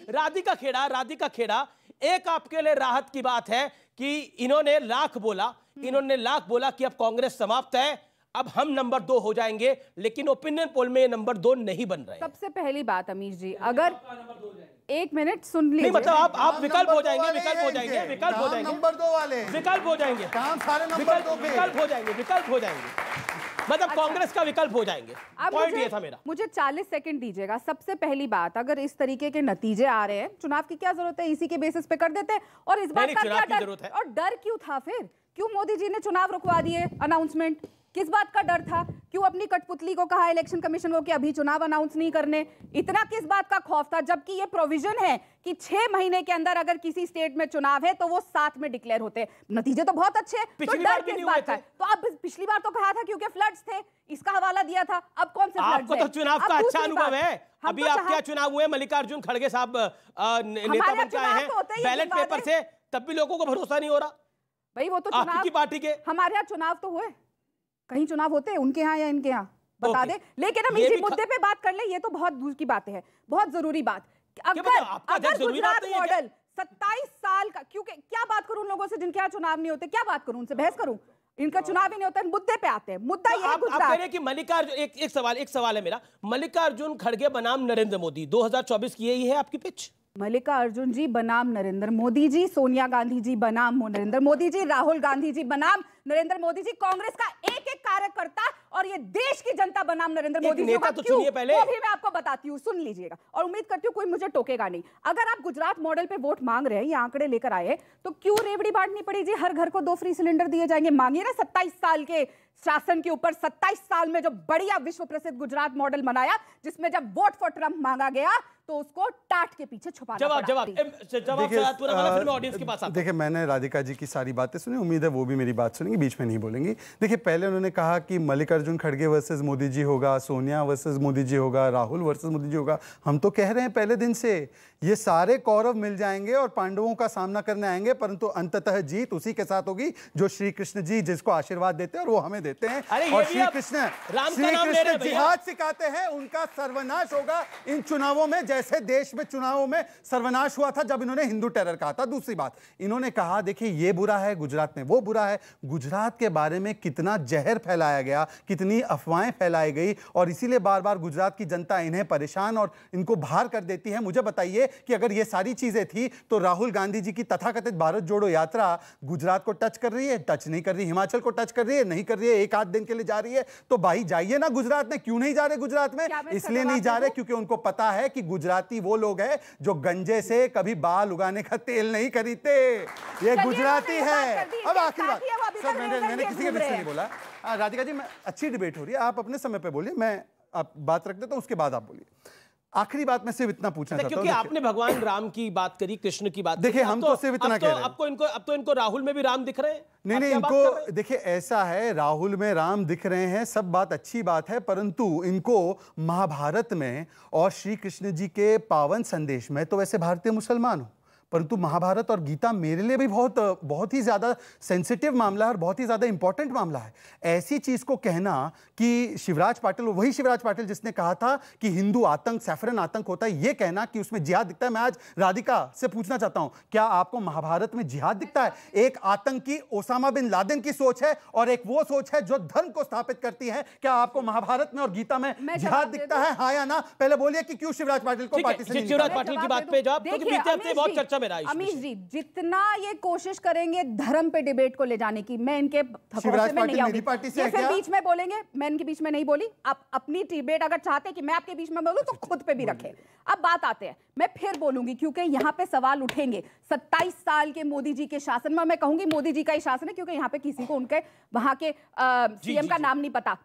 राधिका खेड़ा, एक आपके लिए राहत की बात है कि इन्होंने लाख बोला कि अब कांग्रेस समाप्त है, अब हम नंबर 2 हो जाएंगे, लेकिन ओपिनियन पोल में नंबर 2 नहीं बन रहे। सबसे पहली बात अमीश जी, अगर एक मिनट सुन लीजिए, मतलब आप विकल्प हो जाएंगे, नंबर 2 वाले विकल्प हो जाएंगे, काम सारे नंबर 2 पे विकल्प हो जाएंगे, मतलब कांग्रेस का विकल्प हो जाएंगे। पॉइंट ये था मेरा। मुझे 40 सेकंड दीजिएगा। सबसे पहली बात, अगर इस तरीके के नतीजे आ रहे हैं, चुनाव की क्या जरूरत है, इसी के बेसिस पे कर देते हैं। और इस बात का क्या डर, और डर क्यों था फिर? क्यों मोदी जी ने चुनाव रुकवा दिए? अनाउंसमेंट किस बात का डर था? क्यों अपनी कठपुतली को कहा इलेक्शन कमीशन को कि अभी चुनाव अनाउंस नहीं करने? इतना किस बात का खौफ था, जबकि ये प्रोविजन है कि 6 महीने के अंदर अगर किसी स्टेट में चुनाव है तो वो 7 में डिक्लेयर होते हैं। नतीजे तो बहुत अच्छे हैं, तो डर किस बात का? तो अब पिछली बार तो कहा था क्योंकि फ्लड्स थे, इसका हवाला दिया था। अब कौन से फ्लड्स? आपको तो चुनाव का अच्छा अनुभव है। अभी आप क्या चुनाव हुए, मल्लिकार्जुन खड़गे साहब नेता बन के आए हैं, बैलेट पेपर से, तब भी लोगों को भरोसा नहीं हो रहा भाई। वो तो चुनाव पार्टी के, हमारे यहाँ चुनाव तो हुए, कहीं चुनाव होते हैं उनके यहाँ या इनके यहाँ, बता दे। लेकिन हम इसी मुद्दे पे बात कर ले, ये तो बहुत दूर की बात है, बहुत जरूरी बात। अगर गुजरात मॉडल 27 साल का, क्योंकि क्या बात करूं उन लोगों से जिनके यहाँ चुनाव नहीं होते, क्या बात करूं उनसे, बहस करूं? इनका चुनाव ही नहीं होता। मुद्दे पे आते हैं। मुद्दा ये है गुजरात कि मल्लिकार्जुन, एक सवाल है मेरा, मल्लिकार्जुन खड़गे बनाम नरेंद्र मोदी 2024 की यही है आपकी पिच? मल्लिकार्जुन जी बनाम नरेंद्र मोदी जी, सोनिया गांधी जी बनाम नरेंद्र मोदी जी, राहुल गांधी जी बनाम नरेंद्र मोदी जी, कांग्रेस का एक एक कार्यकर्ता और ये देश की जनता बनाम नरेंद्र मोदी जी। तो सुनिए पहले, वो भी मैं आपको बताती हूँ, सुन लीजिएगा, और उम्मीद करती हूँ कोई मुझे टोकेगा नहीं। अगर आप गुजरात मॉडल पे वोट मांग रहे हैं, ये आंकड़े लेकर आए हैं, तो क्यों रेवड़ी बांटनी पड़ी जी? हर घर को 2 फ्री सिलेंडर दिए जाएंगे। मांगिए ना 27 साल के शासन के ऊपर, 27 साल में जो बढ़िया विश्व प्रसिद्ध गुजरात मॉडल बनाया, जिसमें जब वोट फॉर ट्रंप मांगा गया तो उसको टाट के पीछे छुपाना पड़ा। देखिए, मैंने राधिका जी की सारी बातें सुनी, उम्मीद है वो भी मेरी बात सुनेंगी, बीच में नहीं बोलेंगी। देखिए, पहले उन्होंने कहा कि मल्लिकार्जुन खड़गे वर्सेस मोदी जी होगा, सोनिया वर्सेस मोदी जी होगा, राहुल वर्सेस मोदी जी होगा। हम तो कह रहे हैं पहले दिन से, ये सारे कौरव मिल जाएंगे और पांडवों का सामना करने आएंगे, परंतु अंततः जीत उसी के साथ होगी जो श्री कृष्ण जी जिसको आशीर्वाद देते हैं और वो हमें देते हैं। और श्री कृष्ण जिहाद सिखाते हैं, उनका सर्वनाश होगा इन चुनावों में, जैसे देश में चुनावों में सर्वनाश हुआ था जब इन्होंने हिंदू टेरर कहा था। दूसरी बात, इन्होंने कहा देखिए ये बुरा है गुजरात में, वो बुरा है। गुजरात के बारे में कितना जहर फैलाया गया, कितनी अफवाहें फैलाई गई, और इसीलिए बार बार गुजरात की जनता इन्हें परेशान और इनको बाहर कर देती है। मुझे बताइए कि अगर ये सारी चीजें थी तो राहुल गांधी जी की तथाकथित भारत जोड़ो यात्रा गुजरात को टच कर रही है? टच नहीं कर रही। हिमाचल को टच कर रही है? नहीं कर रही है। एक आध दिन के लिए जा रही है। तो भाई जाइए ना गुजरात में। क्यों नहीं जा रहे गुजरात में? इसलिए नहीं जा रहे क्योंकि उनको पता है कि गुजराती वो लोग हैं जो गंजे से कभी बाल उगाने का तेल नहीं खरीदते। ये गुजराती है। अब आखिरी बात सर, मैंने किसी के बीच में नहीं बोला। राधिका जी, मैं अच्छी डिबेट हो रही है, आप अपने समय पे बोलिए, मैं आप बात रख देता हूं, उसके बाद आप बोलिए। आखिरी बात मैं सिर्फ इतना पूछना चाहता हूं, क्योंकि आपने भगवान राम की बात करी, कृष्ण की बात, देखिए हम तो सिर्फ इतना कह रहे हैं। अब तो इनको राहुल में भी राम दिख रहे हैं। नहीं, इनको देखिए ऐसा है, राहुल में राम दिख रहे हैं, सब बात अच्छी बात है, परंतु इनको महाभारत में और श्री कृष्ण जी के पावन संदेश में, तो वैसे भारतीय मुसलमान हो, परंतु महाभारत और गीता मेरे लिए भी बहुत ही ज़्यादा सेंसिटिव मामला है और बहुत ही ज़्यादा इंपॉर्टेंट मामला है। ऐसी चीज़ को कहना कि शिवराज पाटिल, वही शिवराज पाटिल जिसने कहा था कि हिंदू आतंक, सैफरन आतंक होता है, ये कहना कि उसमें जिहाद दिखता है। मैं आज राधिका से पूछना चाहता हूं, क्या आपको महाभारत में जिहाद दिखता है? एक आतंकी ओसामा बिन लादेन की सोच है और एक वो सोच है जो धर्म को स्थापित करती है। क्या आपको महाभारत में और गीता में जिहाद दिखता है, हाँ या ना? पहले बोलिए कि क्यों शिवराज पाटिल को पार्टी से शिवराज पाटिल की बात पे जवाब, क्योंकि बीते हफ्ते बहुत चर्चा में रहा। अमीश जी, जितना ये कोशिश करेंगे धर्म पे डिबेट को ले जाने की, मैं इनके शिवराज पाटिल मेरी पार्टी से है क्या? बीच में बोलेंगे, मैं इनके बीच में नहीं बोली। आप अपनी डिबेट अगर चाहते कि मैं आपके बीच में बोलूं तो खुद पे भी रखें। अब बात आते हैं, मैं फिर बोलूंगी क्योंकि यहाँ पे सवाल उठेंगे 27 साल के मोदी जी के शासन में। मैं कहूंगी मोदी जी का ही शासन है, क्योंकि यहाँ पे किसी को उनके वहां के सीएम का नाम नहीं पता।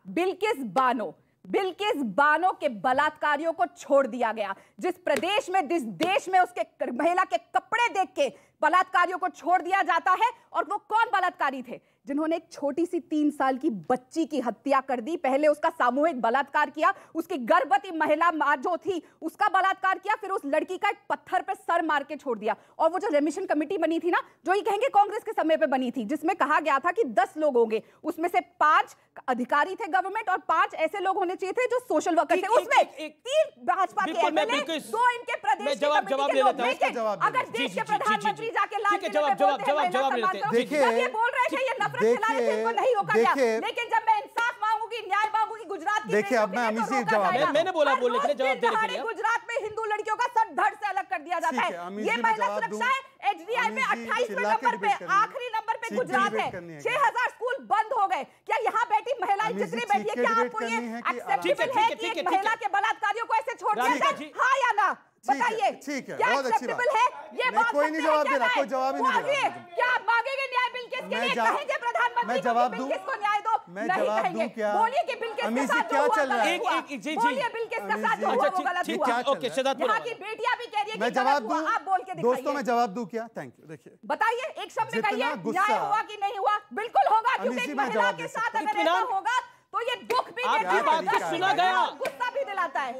बिल्किस बानो के बलात्कारियों को छोड़ दिया गया। जिस प्रदेश में, जिस देश में उसके महिला के कपड़े देख के बलात्कारियों को छोड़ दिया जाता है, और वो कौन बलात्कारी थे? जिन्होंने एक छोटी सी 3 साल की बच्ची की हत्या कर दी, पहले उसका सामूहिक बलात्कार किया, उसकी गर्भवती महिला मां जो थी उसका बलात्कार किया, फिर उस लड़की का एक पत्थर पे सर मार के छोड़ दिया। और वो जो रेमिशन कमेटी बनी थी ना, जो ये कहेंगे कांग्रेस के समय पे बनी थी, जिसमें कहा गया था कि 10 लोग होंगे, उसमें से 5 अधिकारी थे गवर्नमेंट और 5 ऐसे लोग होने चाहिए थे जो सोशल वर्कर थे। उसमें 3 भाजपा के एमएलए, 2 इनके प्रदेश के जवाब ले लेता हूं। लेकिन अगर देश के प्रधानमंत्री जाके लाल किले पे बोलते हैं जवाब लेते हैं, देखिए ये बोल रहे थे ये नफरत फैलाने से इनको नहीं रोका गया, लेकिन जब मैं इंसाफ मांगूंगी, न्याय मांगूंगी गुजरात की, देखिए अब मैं अमित जी जवाब, मैंने बोला बोलने के लिए जवाब देने के लिए, गुजरात में हिंदू लड़कियों का सर धड़ से अलग कर दिया जाता है। ये महिला सुरक्षा है। एचडीआई में 28वें नंबर पे, आखिरी नंबर पे गुजरात है। 6000 स्कूल बंद हो गए। क्या यहाँ बैठी महिलाएं जितनी बैठी है, क्या आपको ये एक्सेप्टेबल है कि एक महिला के बलात्कारियों को ऐसे छोड़ दिया जाए? हाँ या ना बताइए। ठीक है, क्या बहुत अच्छी बात है? ये बात कोई नहीं जवाब दे रहा, कोई जवाब ही नहीं दे रहा। क्या आप मांगेंगे न्याय बिल केस के लिए? कहेंगे प्रधानमंत्री मैं जवाब दूं, किसको न्याय दो? मैं जवाब दूं क्या? बोलिए कि बिल केस के साथ क्या चल रहा है? बोलिए बिल केस के साथ जो हुआ वो गलत हुआ। ओके सिद्धार्थ, यहाँ की बेटियां भी कह रही है कि मैं जवाब दूं, आप बोल के दिखाइए। दोस्तों मैं जवाब दूं क्या? Thank you. देखिए बताइए एक शब्द में कहिए, न्याय हुआ कि नहीं हुआ? बिल्कुल होगा, क्योंकि एक महिला के साथ अगर ऐसा होगा तो ये दुख भी देता है, बात को सुना गया, गुस्सा भी दिलाता है।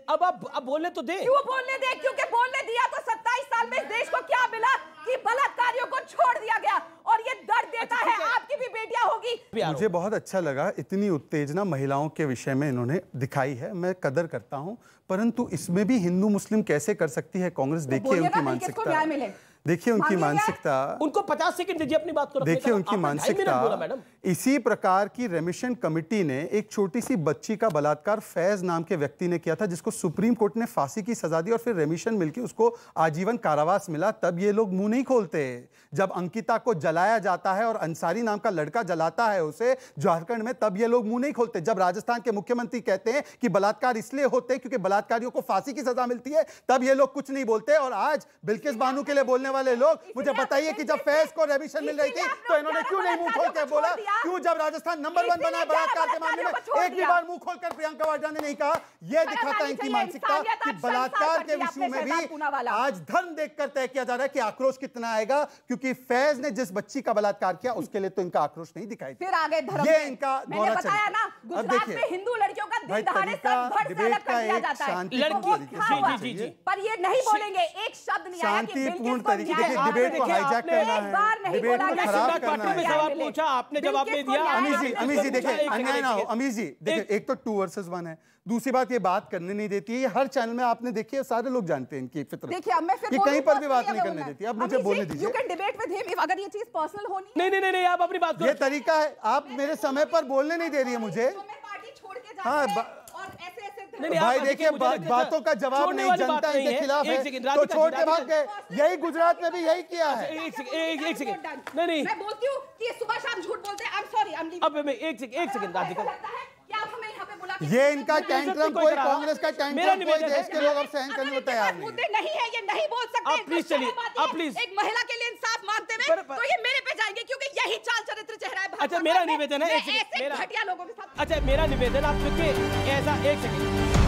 अब बोलने तो दे। क्यों बोलने दे? क्योंकि बोलने दिया तो 27 साल में इस देश को क्या मिला कि बलात्कारियों को छोड़ दिया गया, और ये दर्द देता है। आपकी भी बेटियां होगी। मुझे बहुत अच्छा लगा, इतनी उत्तेजना महिलाओं के विषय में इन्होंने दिखाई है, मैं कदर करता हूं, परंतु इसमें भी हिंदू मुस्लिम कैसे कर सकती है कांग्रेस? देखिए उनकी मानसिकता, देखिए उनकी मानसिकता, उनको 50 सेकंड दीजिए अपनी बात को। देखिए उनकी मानसिकता। इसी प्रकार की रेमिशन कमेटी ने एक छोटी सी बच्ची का बलात्कार फैज नाम के व्यक्ति ने किया था, जिसको सुप्रीम कोर्ट ने फांसी की सजा दी और फिर रेमिशन मिलकर उसको आजीवन कारावास मिला। तब ये लोग मुंह नहीं खोलते। जब अंकिता को जलाया जाता है और अंसारी नाम का लड़का जलाता है उसे झारखंड में, तब ये लोग मुंह नहीं खोलते। जब राजस्थान के मुख्यमंत्री कहते हैं कि बलात्कार इसलिए होते हैं क्योंकि बलात्कारियों को फांसी की सजा मिलती है, तब ये लोग कुछ नहीं बोलते। और आज बिल्किस बानो के लिए बोलने वाले लोग, मुझे बताइए कि जब फैज को रेमिशन मिल रही थी तो इन्होंने क्यों नहीं मुंह खोल के बोला? क्यों जब राजस्थान नंबर 1 बना है बलात्कार के मामले में, एक भी बार मुंह खोलकर प्रियंका वाड्रा ने नहीं कहा? यह दिखाता है इनकी मानसिकता कि बलात्कार के विषय में भी आज धर्म देखकर तय किया जा रहा है कि आक्रोश कितना आएगा, क्योंकि फैज ने जिस बच्ची का बलात्कार किया उसके लिए तो इनका आक्रोश नहीं दिखाई। फिर आगे धर्म, ये इनका मैंने बताया ना, गुजरात में हिंदू लड़कियों का दिन दहाड़े सर धड़ से अलग कर दिया जाता है। जी, पर ये नहीं बोलेंगे, एक शब्द नहीं आया कि शांतिपूर्ण तरीके से डिबेट को हाईजैक करना है, डिबेट को खराब करना है। सवाल पूछा आपने, जवाब नहीं दिया। अमीश जी देखिए, अन्याय ना हो। अमीश जी देखिए, एक तो 2 वर्सेस 1 है, दूसरी बात ये बात करने नहीं देती है। ये हर चैनल में आपने देखिए, सारे लोग जानते हैं इनकी फितरत। देखिए अब मैं फिर ये कहीं पर भी बात नहीं करने देती। अब मुझे बोलने दीजिए। You can debate with him अगर ये चीज पर्सनल होनी। नहीं, आप अपनी बात करो। ये तरीका है, आप मेरे समय पर बोलने नहीं दे रही है मुझे। हाँ भाई देखिए, बातों का जवाब नहीं, जनता इनके खिलाफ है तो छोड़ के भाग गए। यही गुजरात में भी यही किया है। एक सेकंड, नहीं, मैं बोलती हूँ कि सुबह शाम झूठ बोलते हैं। आई एम सॉरी, अब मैं एक सेकंड राधिका, ये इनका टैंट्रम, कोई कांग्रेस का टैंट्रम कोई देश के लोग अब सहन करने को तैयार नहीं। मुद्दे नहीं है, ये नहीं बोल सकते। आप प्लीज चलिए, आप प्लीज। एक महिला के लिए इंसाफ मांगते हुए तो ये मेरे पे जाएंगे, क्योंकि यही चाल चरित्र चेहरा है। अच्छा मेरा निवेदन है, ऐसे घटिया लोगों के साथ। अच्छा मेरा निवेदन, आप चुके ऐसा, एक सेकंड